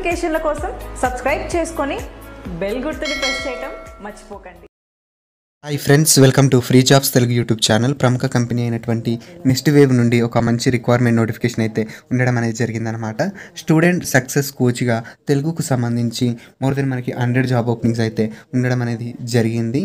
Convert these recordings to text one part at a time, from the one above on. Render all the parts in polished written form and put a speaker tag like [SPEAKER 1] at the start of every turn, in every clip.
[SPEAKER 1] నోటిఫికేషన్ల కోసం సబ్స్క్రైబ్ చేసుకొని బెల్ గుర్తుని ప్రెస్ చేయడం మర్చిపోకండి.
[SPEAKER 2] Hi friends, welcome to free jobs Telugu YouTube channel. ప్రముఖ కంపెనీ అయినటువంటి నెక్స్ట్ వేవ్ నుండి ఒక మంచి రిక్వైర్మెంట్ నోటిఫికేషన్ అయితే ఉండడం అనేది జరిగిందనమాట. స్టూడెంట్ సక్సెస్ కోచ్గా తెలుగుకు సంబంధించి మోర్ దెన్ మనకి 100 జాబ్ ఓపెనింగ్స్ అయితే ఉండడం అనేది జరిగింది.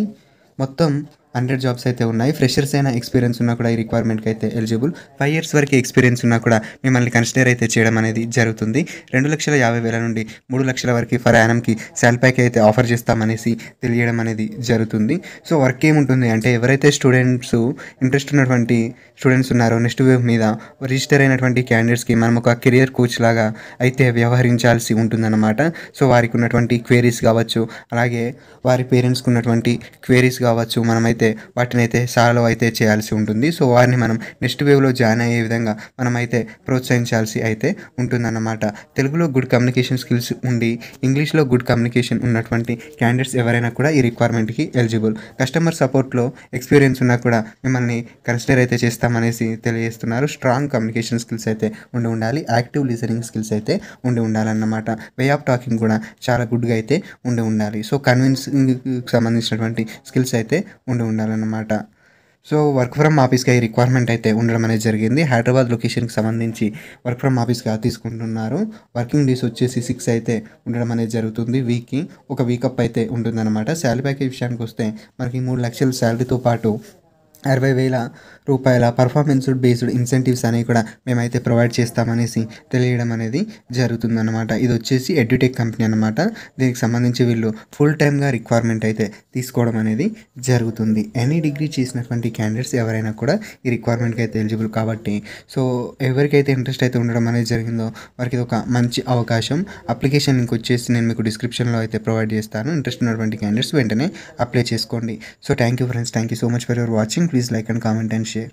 [SPEAKER 2] మొత్తం 100 జాబ్స్ అయితే ఉన్నాయి. ఫ్రెషర్స్ అయినా ఎక్స్పీరియన్స్ ఉన్నా కూడా ఈ రిక్వైర్మెంట్కి అయితే ఎలిజిబుల్. 5 years వరకు ఎక్స్పీరియన్స్ ఉన్నా కూడా మిమ్మల్ని కన్సిడర్ అయితే చేయడం అనేది జరుగుతుంది. 2,50,000 నుండి 3 లక్షల వరకు ఫర్ యానంకి శాలరీ ప్యాక్ అయితే ఆఫర్ చేస్తామనేసి తెలియడం అనేది జరుగుతుంది. సో వర్క్ ఏముంటుంది అంటే, ఎవరైతే స్టూడెంట్స్ ఇంట్రెస్ట్ ఉన్నటువంటి స్టూడెంట్స్ ఉన్నారో నెక్స్ట్ వేవ్ మీద రిజిస్టర్ అయినటువంటి క్యాండిడేట్స్కి మనం ఒక కెరియర్ కోచ్ లాగా అయితే వ్యవహరించాల్సి ఉంటుందన్నమాట. సో వారికి ఉన్నటువంటి క్వేరీస్ కావచ్చు, అలాగే వారి పేరెంట్స్కి ఉన్నటువంటి క్వేరీస్ కావచ్చు, మనమైతే వాటిని అయితే సాల్వ్ అయితే చేయాల్సి ఉంటుంది. సో వారిని మనం నెక్స్ట్ వేవ్లో జాయిన్ అయ్యే విధంగా మనమైతే ప్రోత్సహించాల్సి అయితే ఉంటుందన్నమాట. తెలుగులో గుడ్ కమ్యూనికేషన్ స్కిల్స్ ఉండి ఇంగ్లీష్లో గుడ్ కమ్యూనికేషన్ ఉన్నటువంటి క్యాండిడేట్స్ ఎవరైనా కూడా ఈ రిక్వైర్మెంట్కి ఎలిజిబుల్. కస్టమర్ సపోర్ట్లో ఎక్స్పీరియన్స్ ఉన్నా కూడా మిమ్మల్ని కన్సిడర్ అయితే చేస్తామనేసి తెలియజేస్తున్నారు. స్ట్రాంగ్ కమ్యూనికేషన్ స్కిల్స్ అయితే ఉండాలి. యాక్టివ్ లిసనింగ్ స్కిల్స్ అయితే ఉండాలన్నమాట. వే ఆఫ్ టాకింగ్ కూడా చాలా గుడ్గా అయితే ఉండాలి. సో కన్విన్సింగ్కి సంబంధించినటువంటి స్కిల్స్ అయితే ఉండాలన్నమాట. సో వర్క్ ఫ్రమ్ ఆఫీస్గా ఈ రిక్వైర్మెంట్ అయితే ఉండడం అనేది జరిగింది. హైదరాబాద్ లొకేషన్కి సంబంధించి వర్క్ ఫ్రమ్ ఆఫీస్గా తీసుకుంటున్నారు. వర్కింగ్ డేస్ వచ్చేసి 6 అయితే ఉండడం అనేది జరుగుతుంది. వీక్కి ఒక వీకప్ అయితే ఉంటుందన్నమాట. శాలరీ ప్యాకేజ్ విషయానికి వస్తే మనకి 3 లక్షల శాలరీతో పాటు 60,000 రూపాయల పర్ఫార్మెన్స్ బేస్డ్ ఇన్సెంటివ్స్ అనేవి కూడా మేమైతే ప్రొవైడ్ చేస్తామనేసి తెలియడం అనేది జరుగుతుందన్నమాట. ఇది వచ్చేసి ఎడ్యుటెక్ కంపెనీ అనమాట. దీనికి సంబంధించి వీళ్ళు ఫుల్ టైమ్గా రిక్వైర్మెంట్ అయితే తీసుకోవడం అనేది జరుగుతుంది. ఎనీ డిగ్రీ చేసినటువంటి క్యాండిడేట్స్ ఎవరైనా కూడా ఈ రిక్వైర్మెంట్కి అయితే ఎలిజిబుల్ కాబట్టి, సో ఎవరికైతే ఇంట్రెస్ట్ అయితే ఉండడం అనేది జరిగిందో వారికి ఇది ఒక మంచి అవకాశం. అప్లికేషన్ లింక్ వచ్చేసి నేను మీకు డిస్క్రిప్షన్లో అయితే ప్రొవైడ్ చేస్తాను. ఇంట్రెస్ట్ ఉన్నటువంటి క్యాండిడేట్స్ వెంటనే అప్లై చేసుకోండి. So thank you friends, thank you so much for your watching. Please like and comment and share.